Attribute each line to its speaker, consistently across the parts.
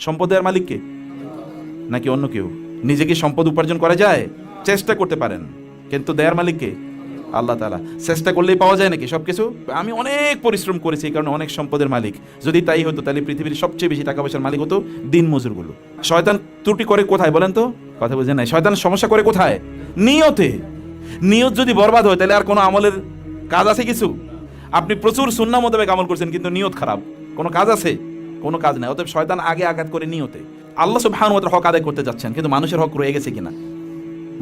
Speaker 1: সম্পদ দেওয়ার মালিক কে? নাকি অন্য কেউ? নিজে কি সম্পদ উপার্জন করা যায়? চেষ্টা করতে পারেন, কিন্তু দেয়ার মালিক কে? আল্লাহ তাআলা। চেষ্টা করলেই পাওয়া যায় নাকি সবকিছু? আমি অনেক পরিশ্রম করেছি, এই কারণে অনেক সম্পদের মালিক। যদি তাই হতো তাহলে পৃথিবীর সবচেয়ে বেশি টাকা পয়সার মালিক হতো দিন মজুরগুলো। শয়তান ত্রুটি করে কোথায় বলেন তো? কথা বুঝেন নাই? শয়তান সমস্যা করে কোথায়? নিয়তে। নিয়ত যদি বরবাদ হয় তাহলে আর কোনো আমলের কাজ আছে কিছু? আপনি প্রচুর সুন্নাহ মোতাবেক আমল করছেন, কিন্তু নিয়ত খারাপ, কোনো কাজ আছে? কোনো কাজ নাই। অতএব শয়তান আগে আঘাত করে নিয়তে। আল্লাহ সুবহানাহু ওয়া তাআলা হক আদায় করতে যাচ্ছেন, কিন্তু মানুষের হক রয়ে গেছে কিনা?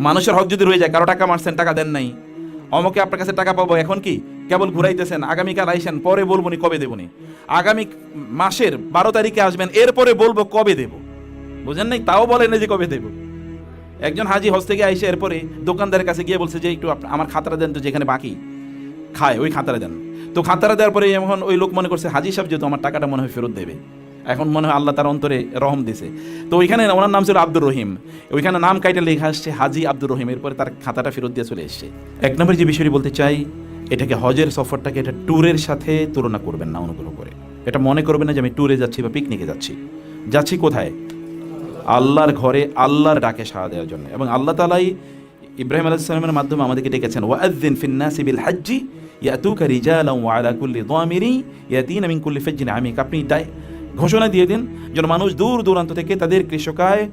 Speaker 1: মানুষের হক যদি রয়ে যায়, কারো টাকা মারছেন, টাকা দেন নাই, অমকে আপনার কাছে টাকা পাবো, এখন কি কেবল ঘুরাইতেছেন, আগামীকাল আইসেন, পরে বলবো নি কবে দেবনি, আগামী মাসের 12 তারিখে আসবেন, এরপরে বলবো কবে দেব। বুঝেন নাই? তাও বলেন যে কবে দেব। একজন হাজি হজ থেকে আইসে এরপরে দোকানদারের কাছে গিয়ে বলছে যে একটু আমার খাতাটা দেন তো, যেখানে বাকি খায় ওই খাতাটা দেন। তো খাতাটা দেওয়ার পরে এখন ওই লোক মনে করছে হাজি সাহেব যেহেতু আমার টাকাটা মনে হয় ফেরত দেবে, এখন মনে হয় আল্লাহ তার অন্তরে রহম দিছে। তো ওইখানে ওনার নাম ছিল আব্দুর রহিম, ওইখানে নাম কাইটা লেখা আসছে হাজি আব্দুর রহিম, এরপরে তার খাতাটা ফেরত দিয়ে চলে এসছে। এক নম্বর যে বিষয়টি বলতে চাই, এটাকে হজের সফরটাকে এটা ট্যুরের সাথে তুলনা করবেন না অনুগ্রহ করে। এটা মনে করবেন না যে আমি ট্যুরে যাচ্ছি বা পিকনিকে যাচ্ছি। যাচ্ছি কোথায়? আল্লাহর ঘরে, আল্লাহর ডাকে সাড়া দেওয়ার জন্য। এবং আল্লাহ তাআলাই ইব্রাহিম আলাইহিস সালামের মাধ্যমে আমাদেরকে ডেকেছেন, ওয়াআযযিন ফিন-নাসি বিল-হাজ্জি ইয়াতুকা রিজালান ওয়া আলা কুল্লি দামিরি ইয়াতিনা মিন কুল্লি ফাজ্জিন আমিক। আপনি ঘোষণা দিয়ে দিন যেন মানুষ দূর দূরান্ত থেকে তাদের কৃষকায়,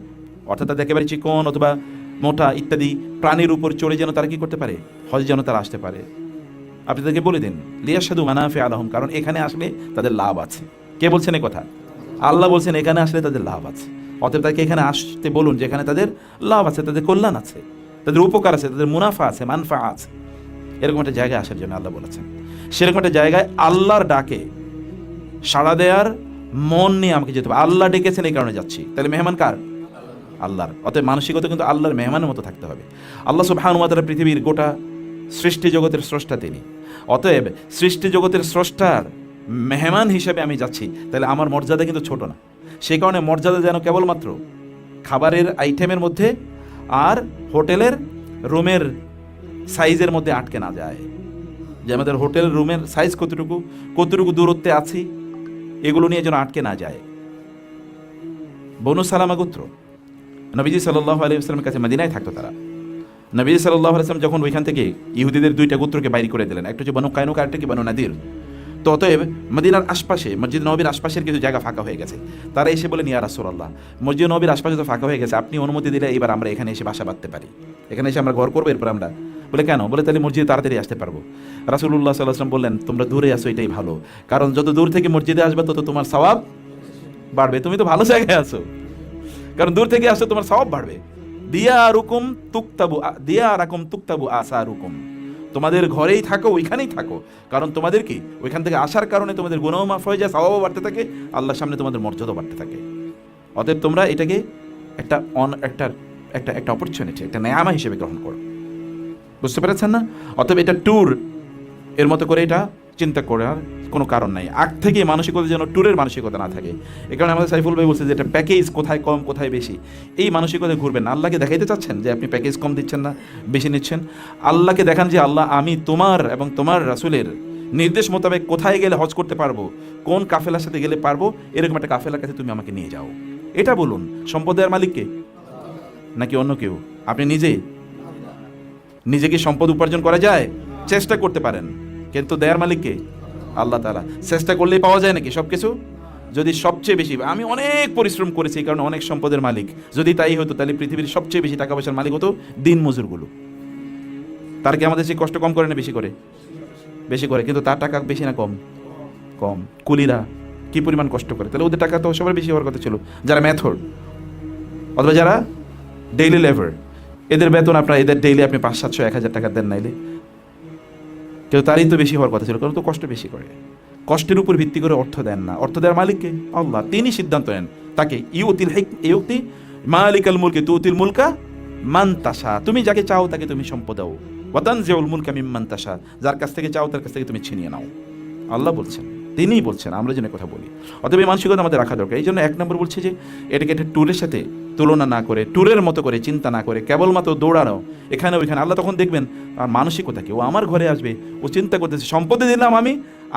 Speaker 1: অর্থাৎ তাদের একেবারে চিকন অথবা মোটা ইত্যাদি প্রাণীর উপর চড়ে যেন তারা কি করতে পারে? হজ যেন তারা আসতে পারে। আপনি তাদেরকে বলে দিন লিয়াশহাদু মানাফিআ লাহুম, কারণ এখানে আসলে তাদের লাভ আছে। কে বলছেন এই কথা? আল্লাহ বলছেন এখানে আসলে তাদের লাভ আছে। অতএব তাকে এখানে আসতে বলুন, যেখানে তাদের লাভ আছে, তাদের কল্যাণ আছে, তাদের উপকার আছে, তাদের মুনাফা আছে, মানফা আছে। এরকম একটা জায়গায় আসার জন্য আল্লাহ বলেছেন। সেরকম একটা জায়গায় আল্লাহর ডাকে সাড়া দেওয়ার মন নিয়ে আমাকে যেতে হবে। আল্লাহ ডেকেছেন, এই কারণে যাচ্ছি। তাহলে মেহমান কার? আল্লাহর। অতএব মানসিকতা কিন্তু আল্লাহর মেহমানের মতো থাকতে হবে। আল্লাহ সুবহানাহু ওয়া তাআলা পৃথিবীর গোটা সৃষ্টি জগতের স্রষ্টা তিনি। অতএব সৃষ্টি জগতের স্রষ্টার মেহমান হিসেবে আমি যাচ্ছি, তাহলে আমার মর্যাদা কিন্তু ছোট না। সেই কারণে মর্যাদা যেন কেবলমাত্র খাবারের আইটেমের মধ্যে আর হোটেলের রুমের সাইজের মধ্যে আটকে না যায়। যে আমাদের হোটেল রুমের সাইজ কতটুকু দূরত্বে আছি, এগুলো নিয়ে যেন আটকে না যায়। বনু সালামা গোত্র নবীজি সাল্লাল্লাহু আলাইহি ওয়াসাল্লামের কাছে মদিনায় থাকতো তারা। নবীজি সাল্লাল্লাহু আলাইহি ওয়াসাল্লাম যখন ওইখান থেকে ইহুদিদের 2টা গোত্রকে বাইরে করে দিলেন, একটা হচ্ছে বনু কায়নুকা, আরেকটা কি বনু নাদির। তো অতএব মদিনার আশপাশে, মসজিদ নবীর আশপাশের কিছু জায়গা ফাঁকা হয়ে গেছে। তারা এসে বলেন, ইয়া রাসূলুল্লাহ, মসজিদ নবীর আশপাশে তো ফাঁকা হয়ে গেছে, আপনি অনুমতি দিলে এবার আমরা এখানে এসে বাসা বাঁধতে পারি, এখানে এসে আমরা ঘর করবো, এরপর আমরা। বলে কেন? বলে তাহলে মসজিদে তাড়াতাড়ি আসতে পারবো। রাসূলুল্লাহ সাল্লাল্লাহু আলাইহি ওয়াসাল্লাম বললেন, তোমরা দূরে আসো, এটাই ভালো, কারণ যত দূর থেকে মসজিদে আসবে তত তোমার সওয়াব বাড়বে। তুমি তো ভালো জায়গায় আছো, কারণ দূর থেকে আসো, তোমার সওয়াব বাড়বে। দিয়ারুকুম তুকতাবু আসারুকুম, তোমাদের ঘরেই থাকো, ওইখানেই থাকো, কারণ তোমাদের কি ওইখান থেকে আসার কারণে তোমাদের গুনাহ মাফ হয়ে যায়, সওয়াবও বাড়তে থাকে, আল্লাহর সামনে তোমাদের মর্যাদা বাড়তে থাকে। অতএব তোমরা এটাকে একটা একটা অপরচুনিটি, একটা নেয়ামা হিসেবে গ্রহণ করো। বুঝতে পেরেছেন না? অতএব এটা ট্যুর এর মতো করে এটা চিন্তা করার কোনো কারণ নাই। আগ থেকে মানসিকতা যেন ট্যুরের মানসিকতা না থাকে। এই কারণে আমাদের সাইফুল ভাই বলছে যে এটা প্যাকেজ, কোথায় কম কোথায় বেশি, এই মানসিকতায় ঘুরবেন না। আল্লাহকে দেখাইতে চাচ্ছেন যে আপনি প্যাকেজ কম দিচ্ছেন না, বেশি নিচ্ছেন। আল্লাহকে দেখান যে আল্লাহ, আমি তোমার এবং তোমার রাসূলের নির্দেশ মোতাবেক কোথায় গেলে হজ করতে পারবো, কোন কাফেলার সাথে গেলে পারবো, এরকম একটা কাফেলার কাছে তুমি আমাকে নিয়ে যাও। এটা বলুন। সম্পদের মালিককে? নাকি অন্য কেউ? আপনি নিজে কি সম্পদ উপার্জন করা যায়? চেষ্টা করতে পারেন, কিন্তু দেয়ার মালিককে? আল্লাহ তাআলা। চেষ্টা করলেই পাওয়া যায় নাকি সবকিছু? যদি সবচেয়ে বেশি, আমি অনেক পরিশ্রম করেছি, এই কারণে অনেক সম্পদের মালিক। যদি তাই হতো তাহলে পৃথিবীর সবচেয়ে বেশি টাকা পয়সার মালিক হতো দিন মজুরগুলো। তার কি আমাদের চেয়ে কষ্ট কম করে না বেশি করে? বেশি করে, কিন্তু তার টাকা বেশি না কম? কম। কুলিরা কি পরিমাণ কষ্ট করে, তাহলে ওদের টাকা তো সবার বেশি হওয়ার কথা ছিল। যারা মেথড অথবা যারা ডেইলি লেবার, এদের বেতন আপনার, এদের ডেইলি আপনি 500, 700, 1000 টাকা দেন নাইলে, কিন্তু তারই তো বেশি হওয়ার কথা ছিল, কারণ তো কষ্ট বেশি করে। কষ্টের উপর ভিত্তি করে অর্থ দেন না। অর্থ দেওয়ার মালিককে? আল্লাহ। তিনি সিদ্ধান্ত নেন। তাকে ইউতি মালিকাল মুলকি তুতিল মুলকা মান তাশা, তুমি যাকে চাও তাকে তুমি সম্পদ দাও। ওয়া তানজিউল মুলকা মিম্মান তাশা, যার কাছ থেকে চাও তার কাছ থেকে তুমি ছিনিয়ে নাও। আল্লাহ বলছেন, তিনিই বলছেন, আমরা যেন কথা বলি। অতএব এই মানসিকতা আমাদের রাখা দরকার। এই জন্য 1 নম্বর বলছে যে এটাকে একটা ট্যুরের সাথে তুলনা না করে, ট্যুরের মতো করে চিন্তা না করে, কেবলমাত্র দৌড়ানো এখানে ওইখানে, আল্লাহ তখন দেখবেন আর মানসিকতা কি, ও আমার ঘরে আসবে, ও চিন্তা করতেছে সম্পত্তি দিলাম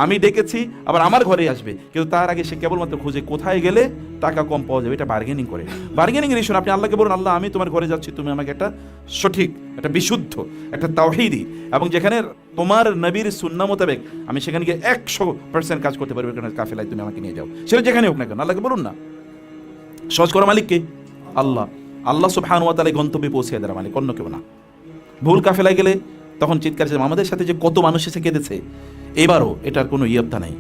Speaker 1: আমি ডেকেছি, আবার আমার ঘরে আসবে, কিন্তু তার আগে সে কেবলমাত্র খুঁজে কোথায় গেলে টাকা কম পাওয়া যাবে, এটা বার্গেনিং করে। বার্গেনিং এর ইস্যু আপনি আল্লাহকে বলুন, আল্লাহ আমি তোমার ঘরে যাচ্ছি, তুমি আমাকে একটা সঠিক, একটা বিশুদ্ধ, একটা তাওহীদি, এবং যেখানে তোমার নবীর সুন্নাহ মোতাবেক আমি সেখানে গিয়ে 100% কাজ করতে পারবো, কারণ কাফেলায় তুমি আমাকে নিয়ে যাও, সেটা যেখানে হোক না কেন। আল্লাহকে বলুন না। সহজ করা মালিককে আল্লাহ। আল্লাহ সুবহানাহু ওয়া তাআলা গন্তব্যে পৌঁছে দেওয়ার মালিক, অন্য কেউ না। ভুল কাফেলায় গেলে তখন চিৎকার ছিল। আমাদের সাথে যে কত মানুষ এসে কেঁদেছে, এবারও এটার কোনো ইয়ত্তা নেই।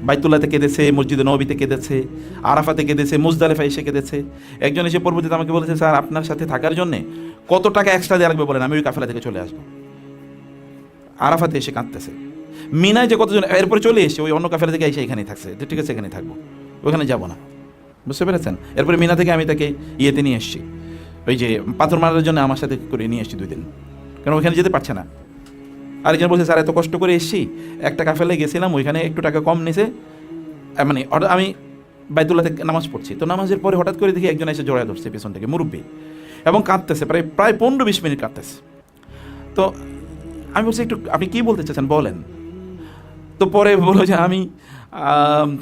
Speaker 1: বাইতুল্লাহতে কেঁদেছে, মসজিদে নববীতে কেঁদেছে, আরাফাতে কেঁদেছে, মুজদালিফায় এসে কেঁদেছে। একজন এসে পরবর্তীতে আমাকে বলেছে, স্যার আপনার সাথে থাকার জন্য কত টাকা এক্সট্রা দেওয়া লাগবে বলেন, আমি ওই কাফেলা থেকে চলে আসবো। আরাফাতে এসে কাঁদতেছে। মিনায় যে কতজন এরপরে চলে এসে ওই অন্য কাফেলা থেকে এসে এখানেই থাকছে, ঠিক আছে এখানেই থাকবো, ওখানে যাবো না, বুঝতে পেরেছেন? এরপরে মিনা থেকে আমি তাকে ইয়েতে নিয়ে এসেছি, ওই যে পাথর মারার জন্য আমার সাথে করে নিয়ে এসেছি 2 দিন, কারণ ওইখানে যেতে পারছে না। আরেকজন বলছে, স্যার এত কষ্ট করে এসেছি, একটা কাফেলায় গেছিলাম, ওইখানে একটু টাকা কম নিছে, মানে আমি বাইতুল্লাহতে নামাজ পড়ছি, তো নামাজের পরে হঠাৎ করে দেখি একজন এসে জড়ায় ধরছে পেছন থেকে, মুরব্বী, এবং কাঁদতেছে, প্রায় 15-20 মিনিট কাঁদতেছে। তো আমি বলছি, একটু আপনি কী বলতে চাচ্ছেন বলেন। তো পরে বললো যে আমি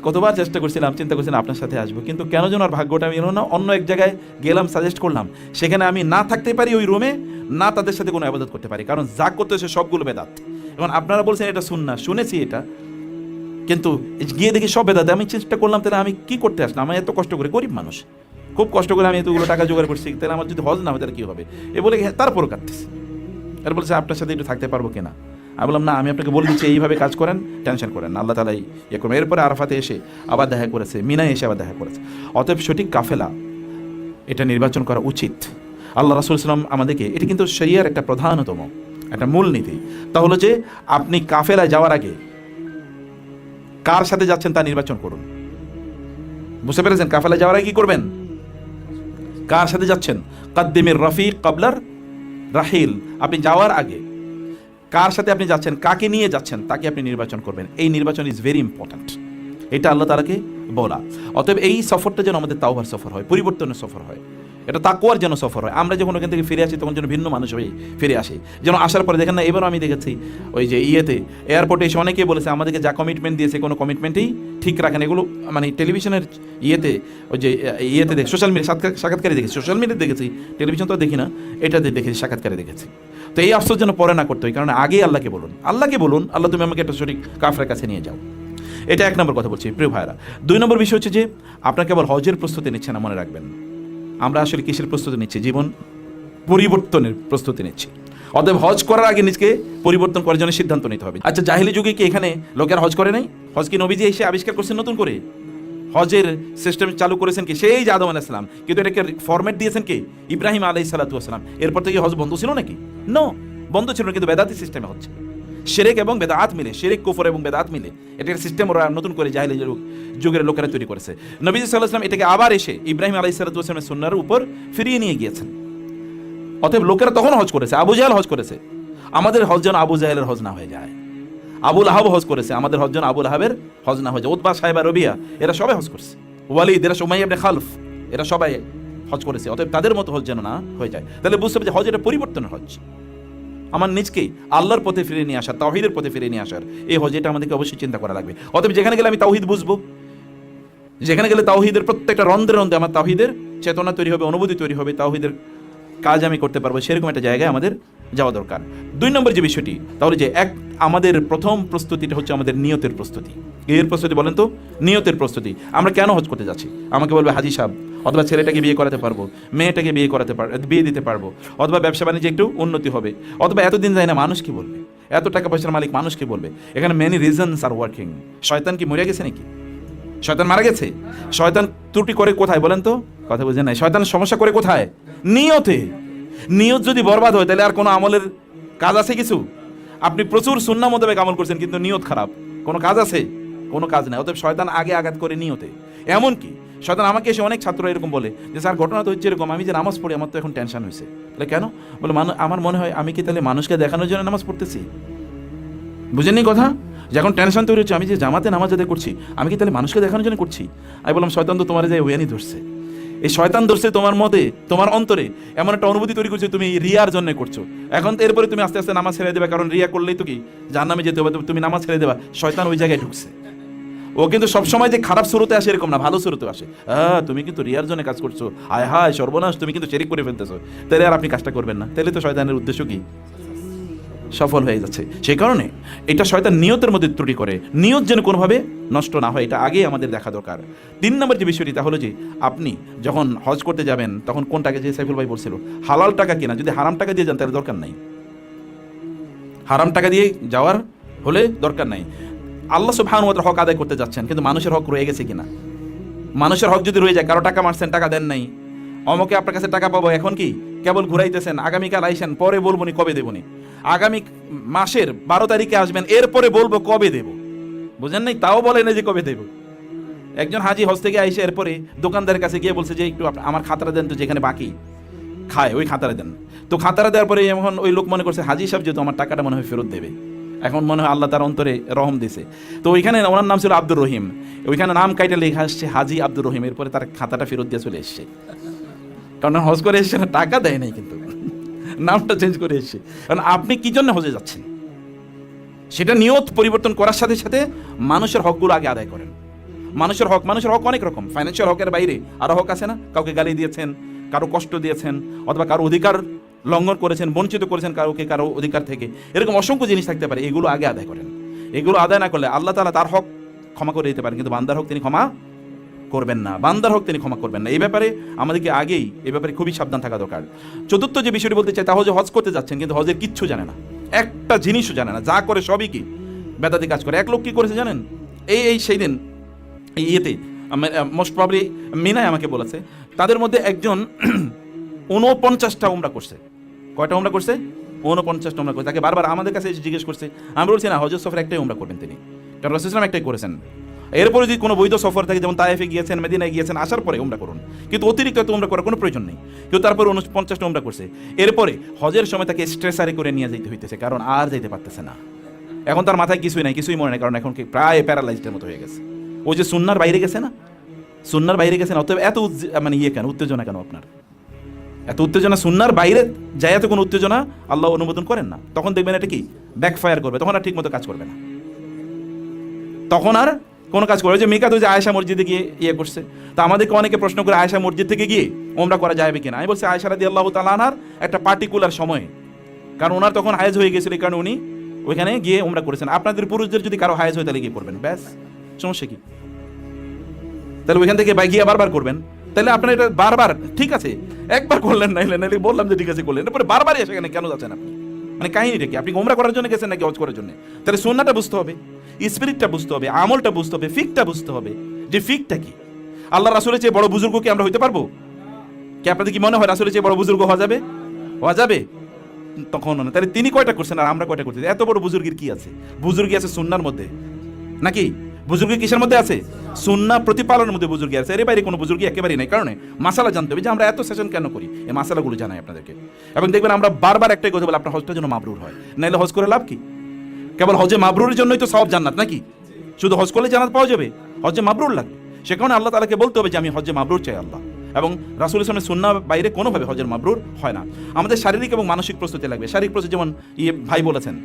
Speaker 1: কতবার চেষ্টা করছিলাম, চিন্তা করছিলাম আপনার সাথে আসবো, কিন্তু কেন যেন আর ভাগ্যটা আমি এলো না। অন্য এক জায়গায় গেলাম, সাজেস্ট করলাম, সেখানে আমি না থাকতে পারি ওই রুমে, না তাদের সাথে কোনো ইবাদত করতে পারি, কারণ যা করতে হচ্ছে সবগুলো বেদাত। এবং আপনারা বলছেন এটা সুন্নাহ, শুনেছি এটা, কিন্তু গিয়ে দেখি সব বেদাত। আমি চেষ্টা করলাম, তাহলে আমি কি করতে আসলাম? আমি এত কষ্ট করে, গরিব মানুষ, খুব কষ্ট করে আমি এতগুলো টাকা জোগাড় করছি, তাহলে আমার যদি হজ না হয় তাহলে কী হবে? এ বলে তারপরও কাটতেছে। আর বলছে আপনার সাথে একটু থাকতে পারবো কিনা? আমি বললাম না, আমি আপনাকে বলে দিচ্ছি এইভাবে কাজ করেন, টেনশন করেন না, আল্লাহ তাআলাই ইয়ে করবেন। এরপরে আরাফাতে এসে আবার দেখা করেছে, মিনায় এসে আবার দেখা করেছে। অতএব সঠিক কাফেলা এটা নির্বাচন করা উচিত। আল্লাহ রাসূল সাল্লাল্লাহু আলাইহি ওয়াসাল্লাম আমাদেরকে, এটা কিন্তু শরিয়ার একটা প্রধানতম একটা মূলনীতি, তা হলো যে আপনি কাফেলায় যাওয়ার আগে কার সাথে যাচ্ছেন তা নির্বাচন করুন। বুঝতে পেরেছেন? কাফেলায় যাওয়ার আগে কি করবেন? কার সাথে যাচ্ছেন? কাদ্দিমির রফিক কাবলার রাহিল। আপনি যাওয়ার আগে কার সাথে আপনি যাচ্ছেন, কাকে নিয়ে যাচ্ছেন, তাকে আপনি নির্বাচন করবেন। এই নির্বাচন ইজ ভেরি ইম্পর্ট্যান্ট, এটা আল্লাহ তাআলাকে বলা। অতএব এই সফরটা যেন আমাদের তাওবার সফর হয়, পরিবর্তনের সফর হয়, এটা তাকওয়ার যেন সফর হয়। আমরা যখন ওখান থেকে ফিরে আসি তখন যেন ভিন্ন মানুষ হয়ে ফিরে আসি। যেন আসার পরে দেখেন না, এবারও আমি দেখেছি ওই যে এয়ারপোর্টে এসে অনেকেই বলেছে আমাদেরকে যা কমিটমেন্ট দিয়েছে কোনো কমিটমেন্টেই ঠিক রাখেন। এগুলো মানে টেলিভিশনের ওই যে দেখে, সোশ্যাল মিডিয়া সাক্ষাৎকারে দেখেছি, সোশ্যাল মিডিয়াতে দেখেছি, টেলিভিশন তো দেখি না, এটাতে দেখেছি, সাক্ষাৎকারে দেখেছি। তো এই আফসোস যেন পরে না করতে হয়, কারণ আগেই আল্লাহকে বলুন, আল্লাহ তুমি আমাকে একটা সঠিক কাফেলার কাছে নিয়ে যাও। এটা 1 নম্বর কথা বলছি প্রিয় ভাইরা। 2 নম্বর বিষয় হচ্ছে যে আপনাকে আবার হজের প্রস্তুতি নিচ্ছেন না, মনে রাখবেন আমরা আসলে কিসের প্রস্তুতি নিচ্ছি? জীবন পরিবর্তনের প্রস্তুতি নিচ্ছি। অতএব হজ করার আগে নিজকে পরিবর্তন করার জন্য সিদ্ধান্ত নিতে হবে। আচ্ছা, জাহিলি যুগে কি এখানে লোকের হজ করে নাই? হজ কি নবীজি এসে আবিষ্কার করছেন নতুন করে? হজের সিস্টেম চালু করেছেন কি? সেই যে আদম আলাইহিস সালাম, কিন্তু এটাকে ফরম্যাট দিয়েছেন কি? ইব্রাহিম আলাইহিস সালাতু ওয়াস সালাম। এরপর থেকে হজ বন্ধ ছিল নাকি? নো, বন্ধ ছিল না, কিন্তু বেদাতি সিস্টেমে হচ্ছে। শিরক এবং বেদাত মিলে, শিরক কুফর এবং বেদাত মিলে এটার সিস্টেম ওরা নতুন করে জাহিলি যুগের লোকেরা তৈরি করেছে। নবীজি সাল্লাল্লাহু আলাইহি ওয়াসাল্লাম এটাকে আবার এসে ইব্রাহিম আলাইহিস সালাতু ওয়াস সালামের সুন্নাহর উপর ফিরিয়ে নিয়ে গিয়েছেন। অতএব লোকেরা তখন হজ করেছে, আবু জাহেল হজ করেছে, আমাদের হজ যেন আবু জাহেলের হজ না হয়ে যায়। আবুল আহাব হজ করেছে, আমাদের হজ যেন আবুল আহাবের হজ না হয়ে যায়। উতবা, সাইবা, রবিয়া এরা সবাই হজ করেছে, ওয়ালিদ, এরা উমাইয়া ইবনে খালফ, এরা সবাই হজ করেছে। অতএব তাদের মতো হজ যেন না হয়ে যায়। তাহলে বুঝতে হবে যে হজ এটা পরিবর্তনের হজ, আমার নিজকেই আল্লাহর পথে ফিরে নিয়ে আসার, তাওহীদের পথে ফিরে নিয়ে আসার এই হজ, এটা আমাদেরকে অবশ্যই চিন্তা করা লাগবে। অতএব যেখানে গেলে আমি তাওহীদ বুঝবো, যেখানে গেলে তাওহীদের প্রত্যেকটা রন্ধ্রে রন্ধ্রে আমার তাওহীদের চেতনা তৈরি হবে, অনুভূতি তৈরি হবে, তাওহীদের কাজ আমি করতে পারবো, সেরকম একটা জায়গায় আমাদের যাওয়া দরকার। 2 নম্বর যে বিষয়টি, তাহলে যে আমাদের প্রথম প্রস্তুতিটা হচ্ছে আমাদের নিয়তের প্রস্তুতি। এর প্রস্তুতি বলেন তো? নিয়তের প্রস্তুতি। আমরা কেন হজ করতে যাচ্ছি? আমাকে বলবে হাজি সাহেব, অথবা ছেলেটাকে বিয়ে করাতে পারবো, মেয়েটাকে বিয়ে দিতে পারবো, অথবা ব্যবসা বাণিজ্যে একটু উন্নতি হবে, অথবা এতদিন যায় না মানুষ কি বলবে, এত টাকা পয়সার মালিক মানুষ কি বলবে। এখানে মেনি রিজনস আর ওয়ার্কিং। শয়তান কি মরে গেছে নাকি? শয়তান মারা গেছে? শয়তান ত্রুটি করে কোথায় বলেন তো? কথা বুঝেন নাই? শয়তান সমস্যা করে কোথায়? নিয়তে। নিয়ত যদি বরবাদ হয় তাহলে আর কোনো আমলের কাজ আছে কিছু? আপনি প্রচুর সুন্নাহ মোতাবেক আমল করছেন, কিন্তু নিয়ত খারাপ, কোনো কাজ আছে? কোনো কাজ নেই। অতএব শয়তান আগে আঘাত করে নিয়তে। এমনকি শয়তান আমাকে এসে অনেক ছাত্র এরকম বলে যে স্যার ঘটনা তো হচ্ছে এরকম, আমি যে নামাজ পড়ি আমার তো এখন টেনশন হয়েছে। বলে কেন? বলে আমার মনে হয় আমি কি তাহলে মানুষকে দেখানোর জন্য নামাজ পড়তেছি? বুঝেননি কথা? যখন টেনশন তৈরি হচ্ছে, আমি যে জামাতে নামাজ আদায় করছি আমি কি তাহলে মানুষকে দেখানোর জন্য করছি? আমি বললাম শয়তান তো তোমার যে ওয়ানি ধরছে, এই শয়তান ধরছে তোমার মধ্যে, তোমার অন্তরে এমন একটা অনুভূতি তৈরি করছে তুমি রিয়ার জন্য করছো। এখন এরপরে তুমি আস্তে আস্তে নামাজ ছেড়ে দেবে, কারণ রিয়া করলেই তো কি জাহান্নামে যেতে হবে, তুমি নামাজ ছেড়ে দেবা। শয়তান ওই জায়গায় ঢুকছে। ও কিন্তু সবসময় যে খারাপ শুরুতে আসে এরকম না, ভালো শুরুতে আসে। তুমি কিন্তু রিয়ার জন্য কাজ করছো, আয় হায় সর্বনাশ, তুমি কিন্তু শিরক করে ফেলতেছো। তাহলে আর আপনি কাজটা করবেন না, তাহলে তো শয়তানের উদ্দেশ্য কি সফল হয়ে যাচ্ছে। সেই কারণে এটা শয়তান নিয়তের মধ্যে ত্রুটি করে, নিয়ত যেন কোনোভাবে নষ্ট না হয়, এটা আগেই আমাদের দেখা দরকার। 3 নম্বর যে বিষয়টি তা হলো যে আপনি যখন হজ করতে যাবেন তখন কোন টাকা, যে সাইফুল ভাই বলছিল হালাল টাকা কিনা, যদি হারাম টাকা দিয়ে যান তাহলে দরকার নাই, হারাম টাকা দিয়ে যাওয়ার হলে দরকার নাই। আল্লাহ সুবহানাহু ওয়া তাআলা হক আদায় করতে যাচ্ছেন, কিন্তু মানুষের হক রয়ে গেছে কিনা, মানুষের হক যদি রয়ে যায়, কারো টাকা মারছেন টাকা দেন নাই, অমকে আপনার কাছে টাকা পাবো এখন কি কেবল ঘুরাইতেছেন, আগামীকাল আইসেন পরে বলবো নি কবে দেবনি, আগামী মাসের 12 তারিখে আসবেন এরপরে বলবো কবে দেব, বুঝেন নাই, তাও বলে না যে কবে দেব। একজন হাজি হজ থেকে আইসে এরপরে দোকানদারের কাছে গিয়ে বলছে যে একটু আমার খাতাটা দেন তো, যেখানে বাকি খায় ওই খাতাটা দেন। তো খাতাটা দেওয়ার পরে এখন ওই লোক মনে করছে হাজি সাহেব যেহেতু আমার টাকাটা মনে হয় ফেরত দেবে, এখন মনে হয় আল্লাহ তার অন্তরে রহম দিছে। তো ওইখানে ওনার নাম ছিল আব্দুর রহিম, ওইখানে নাম কাইটা লেখা আসছে হাজি আব্দুর রহিম, এরপরে তার খাতাটা ফেরত দিয়ে চলে এসছে, কারণ হজ করে এসছে না, টাকা দেয় নাই কিন্তু নামটা চেঞ্জ করে এসছে। কারণ আপনি কি জন্য হজে যাচ্ছেন সেটা নিয়ত পরিবর্তন করার সাথে সাথে মানুষের হকগুলো আগে আদায় করেন। মানুষের হক অনেক রকম, ফাইন্যান্সিয়াল হকের বাইরে আরো হক আছে না, কাউকে গালি দিয়েছেন, কারো কষ্ট দিয়েছেন, অথবা কারো অধিকার লঙ্ঘন করেছেন, বঞ্চিত করেছেন কারোকে কারো অধিকার থেকে, এরকম অসংখ্য জিনিস থাকতে পারে, এগুলো আগে আদায় করেন। এগুলো আদায় না করলে আল্লাহ তাআলা তার হক ক্ষমা করে দিতে পারেন, কিন্তু বান্দার হক তিনি ক্ষমা করবেন না, বান্দার হক তিনি ক্ষমা করবেন না। এই ব্যাপারে আমাদেরকে আগেই এই ব্যাপারে খুবই সাবধান থাকা দরকার। চতুর্থ যে বিষয়টি বলতে চাই তা হচ্ছে হজ করতে যাচ্ছেন কিন্তু হজের কিচ্ছু জানে না, একটা জিনিসও জানে না, যা করে সবই কি বেদাতি কাজ করে। এক লোক কি করেছে জানেন, এই সেই দিন এই ইয়েতে মোস্ট প্রবলি মিনায় আমাকে বলেছে, তাদের মধ্যে একজন 49টা উমরা করছে। কয়টা উমরা করছে? 49টা উমরা করছে। তাকে বারবার আমাদের কাছে এসে জিজ্ঞেস করছে, আমরা বলছি না হজের সফর একটাই উমরা করবেন তিনি, কারণ রাসূল সাল্লাল্লাহু আলাইহি ওয়াসাল্লাম একটাই করেছেন। এরপরে যদি কোনো বৈধ সফর থাকে, যেমন তায়েফে গিয়েছেন, মদিনায় গিয়েছেন, আসার পরে উমরা করুন, কিন্তু অতিরিক্ত এত উমরা করার কোনো প্রয়োজন নেই। কেউ তারপরে 49টা উমরা করছে, এরপরে হজের সময় তাকে স্ট্রেসারে করে নিয়ে যেতে হইতেছে, কারণ আর যাইতে পারতেছে না, এখন তার মাথায় কিছুই নাই, কিছুই মনে নাই, কারণ এখন কি প্রায় প্যারালাইজডের মতো হয়ে গেছে। ওই যে সুন্নার বাইরে গেছে না, সুন্নার বাইরে গেছেন, অতএব এত মানে কেন উত্তেজনা, কেন আপনার এত উত্তেজনা? সুন্নার বাইরে যায় এত কোনো উত্তেজনা আল্লাহ অনুমোদন করেন না। তখন দেখবেন এটা কি ব্যাকফায়ার করবে, তখন আর ঠিক মতো কাজ করবে না, তখন আর কোনো কাজ করবে। যে মিকাত যে আয়েশা মসজিদে গিয়ে করছে, তা আমাদেরকে অনেকে প্রশ্ন করে আয়েশা মসজিদ থেকে গিয়ে ওমরা করা যাবে কিনা। আমি বলছি আয়েশা রাদিয়াল্লাহু তাআলা আনহার একটা পার্টিকুলার সময়, কারণ ওনার তখন হায়েজ হয়ে গেছিল, কারণ উনি ওইখানে গিয়ে ওমরা করেছেন। আপনাদের পুরুষদের যদি কারো হায়েজ হয় তাহলে গিয়ে করবেন, ব্যাস, সমস্যা কি? তাহলে ওইখান থেকে গিয়ে বারবার করবেন, তাহলে আপনার এটা বারবার ঠিক আছে, একবার করলেন নাইলে বললাম যে ঠিক আছে করলেন, এরপরে বারবারই সেখানে কেন যাচ্ছেন আপনি? মানে কাহিনীটা কি? আপনি ওমরা করার জন্য গেছেন নাকি হজ করার জন্য? তাহলে সুন্নাহটা বুঝতে হবে, স্পিরিটটা বুঝতে হবে, আমলটা বুঝতে হবে, ফিকটা বুঝতে হবে, যে ফিকটা কি। আল্লাহ রাসূলের চেয়ে বড় বুজুর্গ কি আমরা হইতে পারবো? কি আপনাদের কি মনে হয় রাসূলের চেয়ে বড় বুজুর্গ হওয়া যাবে? হওয়া যাবে? তখন না। তাহলে তিনি কয়টা করছেন আর আমরা কয়টা করছি? এত বড় বুজুর্গের কি আছে? বুজুর্গি আছে সুন্নাহর মধ্যে নাকি? বুজুর্গি কিসের মধ্যে আছে? সুন্নাহ প্রতিপালনের মধ্যে বুজুর্গি আছে, এর বাইরে কোনো বুজুর্গি একেবারেই নাই। কারণে মাসালা জানতে হবে, যে আমরা এত সেশন কেন করি, এই মাসালাগুলো জানাই আপনাদেরকে। এবং দেখবেন আমরা বারবার একটাই কথা বলি, আপনার হজটা যেন মাবরুর হয়, নাইলে হজ করে লাভ কি? কেবল হজে মাবরুরের জন্যই তো সব জান্নাত নাকি? শুধু হজ করলে জান্নাত পাওয়া যাবে? হজে মাবরুর লাগবে, সে কারণে আল্লাহ তাআলাকে বলতে হবে যে আমি হজে মাবরুর চাই আল্লাহ। এবং রাসূল ইসলামের সুন্নাহ বাইরে কোনোভাবে হজের মাবরুর হয় না। আমাদের শারীরিক এবং মানসিক প্রস্তুতি লাগবে। শারীরিক প্রস্তুতি যেমন ভাই বলেছেন,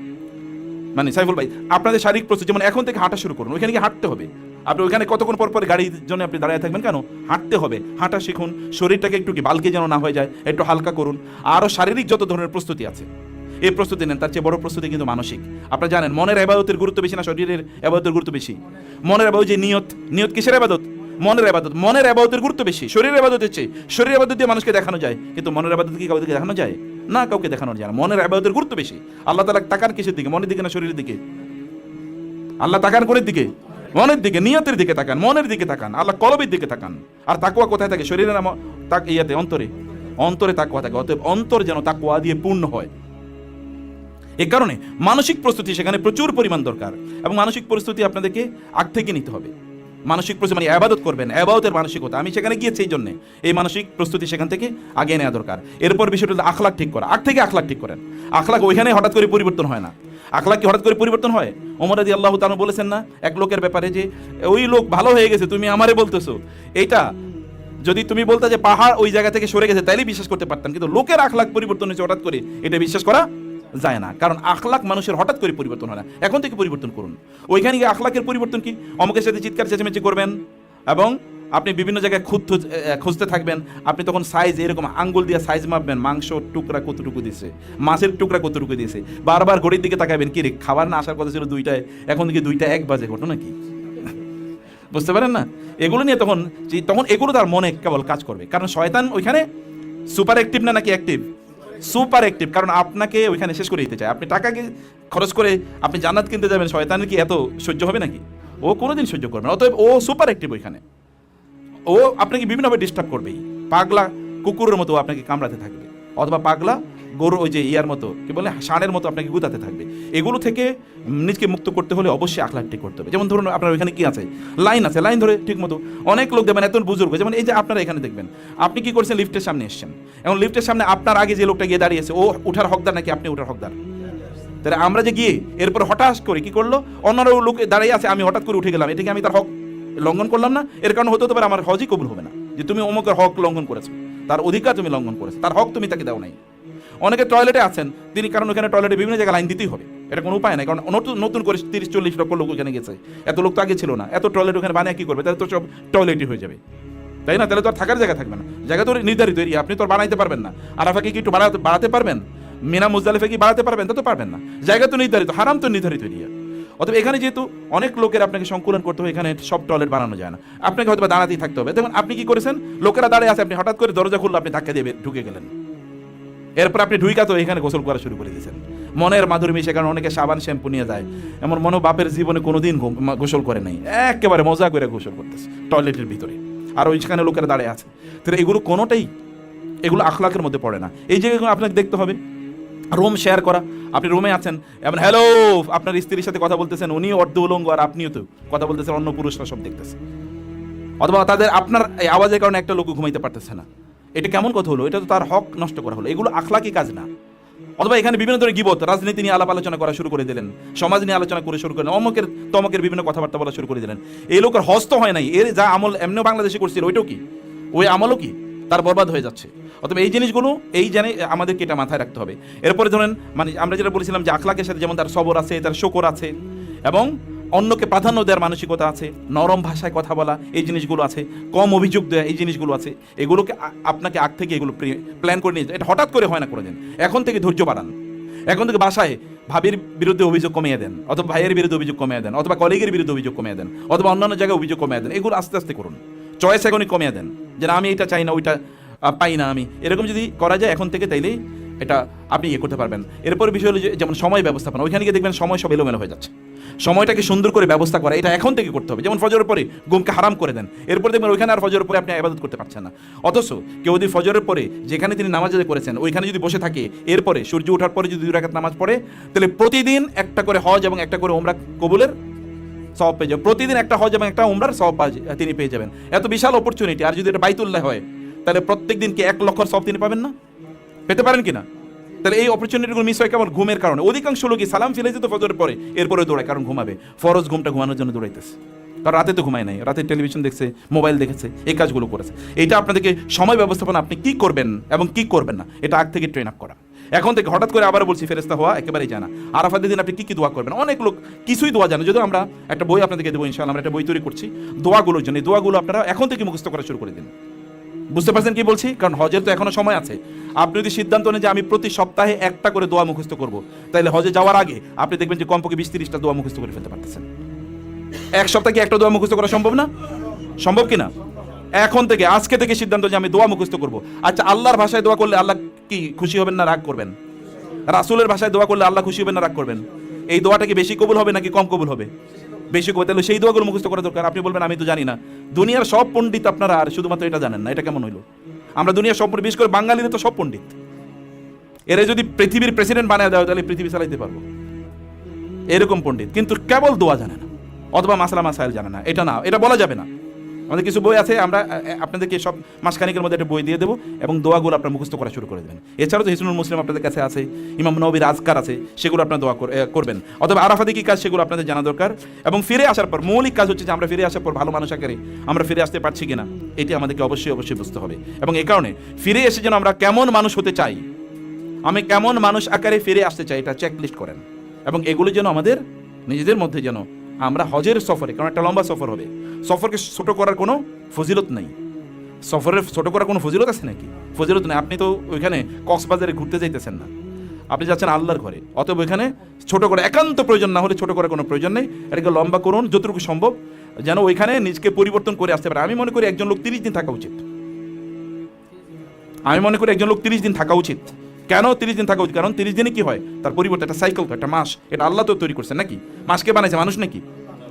Speaker 1: মানে সাইফুল ভাই, আপনাদের শারীরিক প্রস্তুতি যেমন এখন থেকে হাঁটা শুরু করুন, ওইখানে গিয়ে হাঁটতে হবে। আপনি ওইখানে কতক্ষণ পর পর গাড়ির জন্য আপনি দাঁড়িয়ে থাকবেন কেন? হাঁটতে হবে, হাঁটা শিখুন, শরীরটাকে একটু কি বালকে যেন না হয়ে যায়, একটু হালকা করুন। আরও শারীরিক যত ধরনের প্রস্তুতি আছে এই প্রস্তুতি নেন, তার চেয়ে বড় প্রস্তুতি কিন্তু মানসিক। আপনারা জানেন মনের ইবাদতের গুরুত্ব বেশি না শরীরের ইবাদতের গুরুত্ব বেশি? মনের ইবাদত, যে নিয়ত কিসের ইবাদত? মনের ইবাদত। মনের ইবাদতের গুরুত্ব বেশি শরীরের ইবাদতের চেয়ে। শরীরের ইবাদত দিয়ে মানুষকে দেখানো যায়, কিন্তু মনের ইবাদত কি কাউকে দেখানো যায় না? কাউকে দেখানো যায় না। মনের ইবাদতের গুরুত্ব বেশি। আল্লাহ তাআলা তাকান কিসের দিকে? মনের দিকে না শরীরের দিকে? আল্লাহ তাকান কোনের দিকে? মনের দিকে। নিয়তের দিকে তাকান, মনের দিকে তাকান, আল্লাহ কলবের দিকে তাকান। আর তাকওয়া কোথায় থাকে? শরীরের ইয়াতে, অন্তরে তাকওয়া থাকে। অতএব অন্তর যেন তাকওয়া দিয়ে পূর্ণ হয়। এই কারণে মানসিক প্রস্তুতি সেখানে প্রচুর পরিমাণ দরকার, এবং মানসিক প্রস্তুতি আপনাদেরকে আগ থেকে নিতে হবে। মানসিক প্রস্তুতি মানে ইবাদত করবেন, ইবাদতের মানসিকতা। আমি সেখানে গিয়েছি এই জন্য এই মানসিক প্রস্তুতি সেখান থেকে আগে নেওয়া দরকার। এরপর বিষয়টা হলো আখলাক ঠিক করা। আগ থেকে আখলাক ঠিক করেন। আখলাক ওইখানে হঠাৎ করে পরিবর্তন হয় না। আখলাক কি হঠাৎ করে পরিবর্তন হয়? ওমর রাদিয়াল্লাহু তাআলা বলেছেন না এক লোকের ব্যাপারে, যে ওই লোক ভালো হয়ে গেছে তুমি আমারে বলতেছো? এইটা যদি তুমি বলতে যে পাহাড় ওই জায়গা থেকে সরে গেছে তাইলে বিশ্বাস করতে পারতাম, কিন্তু লোকের আখলাক পরিবর্তন হয়েছে হঠাৎ করে, এটা বিশ্বাস করা যায় না। কারণ আখলাক মানুষের হঠাৎ করে পরিবর্তন হয় না, এখন থেকে পরিবর্তন করুন। ওইখানে গিয়ে আখলাকের পরিবর্তন কি? অমুকের সাথে চিৎকার চেঁচামেচি করবেন এবং আপনি বিভিন্ন জায়গায় খুঁজতে থাকবেন। আপনি তখন সাইজ এরকম আঙ্গুল দিয়ে সাইজ মাপবেন, মাংস টুকরা কতটুকু দিয়েছে, মাছের টুকরা কতটুকু দিয়েছে, বারবার ঘড়ির দিকে তাকাবেন, কি রে খাবার না আসার কথা ছিল 2টায়, এখন দিকে 2টা 1 বাজে, ঘটনা কি? বুঝতে পারেন না? এগুলো নিয়ে তখন এগুলো তার মনে কেবল কাজ করবে। কারণ শয়তান ওইখানে সুপার অ্যাক্টিভ না, নাকি অ্যাক্টিভ? Super active. কারণ আপনাকে ওইখানে শেষ করে দিতে চায়। আপনি টাকাকে খরচ করে আপনি জান্নাত কিনতে যাবেন, শয়তানের কি এত সহ্য হবে নাকি? ও কোনোদিন সহ্য করবে না। অতএব ও সুপার অ্যাক্টিভ ওইখানে। ও আপনাকে বিভিন্নভাবে ডিস্টার্ব করবেই। পাগলা কুকুরের মতো আপনাকে কামড়াতে থাকবে, অথবা পাগলা গরু ওই যে ইয়ার মতো কি বলে ষাঁড়ের মতো আপনাকে গুতাতে থাকবে। এগুলো থেকে নিজকে মুক্ত করতে হলে অবশ্যই আখলাক ঠিক করতে হবে। যেমন ধরুন আপনার ওইখানে কি আছে, লাইন আছে, লাইন ধরে ঠিক মতো অনেক লোক দেবেন, এত বুজুর্গ, যেমন এই যে আপনারা এখানে দেখবেন, আপনি কি করছেন, লিফটের সামনে এসছেন, এবং লিফটের সামনে আপনার আগে যে লোকটা গিয়ে দাঁড়িয়েছে, ও উঠার হকদার নাকি আপনি উঠার হকদার? তাহলে আমরা যে গিয়ে এরপর হঠাৎ করে কি করলো, অন্যরাও লোক দাঁড়িয়ে আছে, আমি হঠাৎ করে উঠে গেলাম, এটাকে আমি তার হক লঙ্ঘন করলাম না? এর কারণে হতে পারে আমার হজই কবুল হবে না, যে তুমি অমুকের হক লঙ্ঘন করেছো, তার অধিকার তুমি লঙ্ঘন করেছো, তার হক তুমি তাকে দাও নাই। অনেকে টয়লেটে আছেন তিনি, কারণ ওখানে টয়লেটে বিভিন্ন জায়গায় লাইন দিতেই হবে, এটা কোনো উপায় নাই, কারণ নতুন করে 30-40 লক্ষ লোক ওখানে গেছে, এত লোক তো আগে ছিল না, এত টয়লেট ওখানে বানিয়ে কি করবে? তাহলে তো সব টয়লেটই হয়ে যাবে, তাই না? তাহলে তো আর থাকার জায়গা থাকবে না, জায়গা তো নির্ধারিত এরিয়া, আপনি তো আর বানাইতে পারবেন না। আরাফাকে কি একটু বাড়াতে পারবেন? মিনা মুজদালিফা কি বাড়াতে পারবেন? তা তো পারবেন না, জায়গা তো নির্ধারিত, হারাম তো নির্ধারিত এরিয়া। অতএব এখানে যেহেতু অনেক লোকের আপনাকে সংকুলন করতে হবে, এখানে সব টয়লেট বানানো যায় না, আপনাকে হয়তো দাঁড়াতেই থাকতে হবে। দেখুন আপনি কি করেছেন, লোকেরা দাঁড়িয়ে আছে, আপনি হঠাৎ করে দরজা খুললো, আপনি ধাক্কা দিয়ে ঢুকে গেলেন, এরপর আপনি ঢুইকা তো এখানে গোসল করা শুরু করে দিয়েছেন। মনের মাধুরী মিশে, কারণ অনেকে সাবান শ্যাম্পু নিয়ে যায়, এমন মনে বাপের জীবনে কোনোদিন গোসল করে নাই, একেবারে মজা করে গোসল করতেছে টয়লেটের ভিতরে, আর ওইখানে লোকেরা দাঁড়িয়ে আছে। তাহলে এগুলো কোনোটাই এগুলো আখলাকের মধ্যে পড়ে না। এই জায়গাগুলো আপনাকে দেখতে হবে। রুম শেয়ার করা, আপনি রুমে আছেন, এমন হ্যালো, আপনার স্ত্রীর সাথে কথা বলতেছেন, উনি অর্ধ উলঙ্গ আর আপনিও তো কথা বলতেছেন, অন্য পুরুষরা সব দেখতেছে, অথবা তাদের আপনার এই আওয়াজের কারণে একটা লোক ঘুমাইতে পারতেছে না, এটা কেমন কথা হলো? এটা তো তার হক নষ্ট করা হলো, এগুলো আখলাকি কাজ না। অথবা এখানে বিভিন্ন ধরনের গীবত, রাজনীতি নিয়ে আলাপ আলোচনা করা শুরু করে দিলেন, সমাজ নিয়ে আলোচনা করে শুরু করেন, অমকের তমকের বিভিন্ন কথাবার্তা বলা শুরু করে দিলেন। এই লোকের হস্ত হয় নাই, এর যা আমল এমনিও বাংলাদেশে করছিল ওইটাও কি, ওই আমলও কি তার বরবাদ হয়ে যাচ্ছে। অথবা এই জিনিসগুলো এই জানে আমাদেরকে এটা মাথায় রাখতে হবে। এরপরে ধরেন মানে আমরা যেটা বলেছিলাম যে আখলাকের সাথে যেমন তার সবর আছে, তার শকর আছে, এবং অন্যকে প্রাধান্য দেওয়ার মানসিকতা আছে, নরম ভাষায় কথা বলা, এই জিনিসগুলো আছে, কম অভিযোগ দেওয়া, এই জিনিসগুলো আছে। এগুলোকে আপনাকে আগ থেকে এগুলো প্ল্যান করে নিয়ে, এটা হঠাৎ করে হয় না কোনোদিন। এখন থেকে ধৈর্য বাড়ান, এখন থেকে বাসায় ভাবির বিরুদ্ধে অভিযোগ কমিয়ে দেন, অথবা ভাইয়ের বিরুদ্ধে অভিযোগ কমিয়ে দেন, অথবা কলিগের বিরুদ্ধে অভিযোগ কমিয়ে দেন, অথবা অন্যান্য জায়গায় অভিযোগ কমিয়ে দেন। এগুলো আস্তে আস্তে করুন, চয়েস এখনই কমিয়ে দেন, যে আমি এটা চাই না, ওইটা পাই না আমি, এরকম যদি করা যায় এখন থেকে, তাইলেই এটা আপনি ইয়ে করতে পারবেন। এরপর বিষয় হলো যেমন সময় ব্যবস্থাপনা, ওইখানে গিয়ে দেখবেন সময় সব এলোমেলো হয়ে যাচ্ছে। সময়টাকে সুন্দর করে ব্যবস্থা করা, এটা এখন থেকে করতে হবে। যেমন ফজরের পরে ঘুমকে হারাম করে দেন, এরপর দেখবেন ওইখানে আর ফজরের পরে আপনি ইবাদত করতে পারছেন না। অথচ কেউ যদি ফজরের পরে যেখানে তিনি নামাজ আদায় করেছেন ওইখানে যদি বসে থাকে, এরপরে সূর্য ওঠার পরে যদি 2 রাকাত নামাজ পড়ে, তাহলে প্রতিদিন একটা করে হজ এবং একটা করে উমরা কবুলের সওয়াব পেয়ে যাবেন। প্রতিদিন একটা হজ এবং একটা উমরার সওয়াব তিনি পেয়ে যাবেন। এত বিশাল অপরচুনিটি। আর যদি এটা বাইতুল্লাহ হয়, তাহলে প্রত্যেক দিন কি 1 লক্ষ সওয়াব তিনি পাবেন না? পেতে পারেন কিনা? তাহলে এই অপরচুনিটিগুলো মিস হয় কেবল ঘুমের কারণে। অধিকাংশ লোকই সালাম ফেলে যেত ফজরের পরে, এরপরে দৌড়ায়, কারণ ঘুমাবে, ফরজ ঘুমটা ঘুমানোর জন্য দৌড়াইতেছে, কারণ রাতে তো ঘুমায় নাই, রাতে টেলিভিশন দেখছে, মোবাইল দেখেছে, এই কাজগুলো করেছে। এটা আপনাদেরকে সময় ব্যবস্থাপনা, আপনি কি করবেন এবং কি করবেন না, এটা আগ থেকে ট্রেন আপ করা। এখন থেকে হঠাৎ করে আবার বলছি ফেরেশতা হওয়া একেবারেই জানা। আরাফাতের দিন আপনি কি কি দোয়া করবেন, অনেক লোক কিছুই দোয়া জানে। যদিও আমরা একটা বই আপনাদেরকে দেবো ইনশাআল্লাহ, আমরা একটা বই তৈরি করছি দোয়াগুলোর জন্য। এই দোয়াগুলো আপনারা এখন থেকে মুখস্থ করা শুরু করে দিন। বুঝতে পারছেন কি বলছি? কারণ হজের তো এখনো সময় আছে। আপনি যদি সিদ্ধান্ত নেন যে আমি প্রতি সপ্তাহে একটা করে দোয়া মুখস্থ করব, তাহলে হজে যাওয়ার আগে আপনি দেখবেন যে কমপক্ষে 20-30টা দোয়া মুখস্থ করে ফেলতে পারতেছেন। এক সপ্তাহে কি একটা দোয়া মুখস্থ করা সম্ভব না? সম্ভব কিনা? এখন থেকে আজকে থেকে সিদ্ধান্ত যে আমি দোয়া মুখস্থ করব। আচ্ছা, আল্লাহর ভাষায় দোয়া করলে আল্লাহ কি খুশি হবেন না রাগ করবেন? রাসূলের ভাষায় দোয়া করলে আল্লাহ খুশি হবেন না রাগ করবেন? এই দোয়াটা কি বেশি কবুল হবে নাকি কম কবুল হবে? বেশি কবুল। তাহলে সেই দোয়াগুলো মুখস্থ করা দরকার। আপনি বলবেন আমি তো জানি না। দুনিয়ার সব পণ্ডিত আপনারা, আর শুধুমাত্র এটা জানেন না, এটা কেমন হইলো? আমরা দুনিয়ার সব, বিশেষ করে বাঙালিরা তো সব পণ্ডিত। এরা যদি পৃথিবীর প্রেসিডেন্ট বানায় দেওয়া, তাহলে পৃথিবী চালাইতে পারবো, এরকম পণ্ডিত। কিন্তু কেবল দোয়া জানে না, অথবা মাসালা মাসাইল জানে না। এটা না, এটা বলা যাবে না। আমাদের কিছু বই আছে, আমরা আপনাদেরকে সব মাসখানিকের মধ্যে একটা বই দিয়ে দেবো এবং দোয়াগুলো আপনার মুখস্থ করা শুরু করে দেবেন। এছাড়াও তো হিসনুল মুসলিম আপনাদের কাছে আছে, ইমাম নবীর আজকার আছে, সেগুলো আপনার দোয়া করবেন। অথবা আরাফাতে কী কাজ সেগুলো আপনাদের জানা দরকার। এবং ফিরে আসার পর মৌলিক কাজ হচ্ছে যে আমরা ফিরে আসার পর ভালো মানুষ আকারে আমরা ফিরে আসতে পারছি কিনা, এটি আমাদেরকে অবশ্যই অবশ্যই বুঝতে হবে। এবং এই কারণে ফিরে এসে যেন আমরা কেমন মানুষ হতে চাই, আমি কেমন মানুষ আকারে ফিরে আসতে চাই, এটা চেকলিস্ট করেন। এবং এগুলো যেন আমাদের নিজেদের মধ্যে যেন আমরা হজের সফরে, কারণ একটা লম্বা সফর হবে, সফরকে ছোট করার কোনো ফজিলত নেই। সফরের ছোট করার কোনো ফজিলত আছে নাকি? ফজিলত নেই। আপনি তো ওইখানে কক্সবাজারে ঘুরতে যাইতেছেন না, আপনি যাচ্ছেন আল্লাহর ঘরে। অতএব ওইখানে ছোট করে একান্ত প্রয়োজন না হলে ছোট করার কোনো প্রয়োজন নেই, এটাকে লম্বা করুন যতটুকু সম্ভব, যেন ওইখানে নিজকে পরিবর্তন করে আসতে পারে। আমি মনে করি একজন লোক 30 দিন থাকা উচিত। আমি মনে করি একজন লোক 30 দিন থাকা উচিত। কেন 30 দিন থাকা উচিত? কারণ 30 দিনে কি হয়, তার পরিবর্তন, একটা সাইকেল, একটা মাস, এটা আল্লাহ তো তৈরি করছেন নাকি? মাসকে বানাইছে মানুষ নাকি?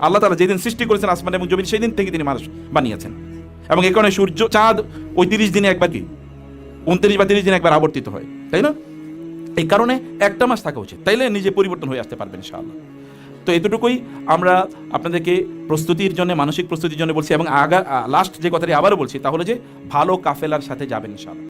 Speaker 1: আল্লাহ তাআলা যেদিন সৃষ্টি করেছেন আসমান এবং জমিন, সেই দিন থেকে তিনি মানুষ বানিয়েছেন। এবং এই কারণে সূর্য চাঁদ ওই 30 দিনে একবার কি 29 বা 30 দিনে একবার আবর্তিত হয়, তাই না? এই কারণে একটা মাস থাকা উচিত, তাইলে নিজে পরিবর্তন হয়ে আসতে পারবেন ইনশাআল্লাহ। তো এতটুকুই আমরা আপনাদেরকে প্রস্তুতির জন্য, মানসিক প্রস্তুতির জন্য বলছি। এবং লাস্ট যে কথাটি আবারও বলছি, তাহলে যে ভালো কাফেলার সাথে যাবেন ইনশাআল্লাহ।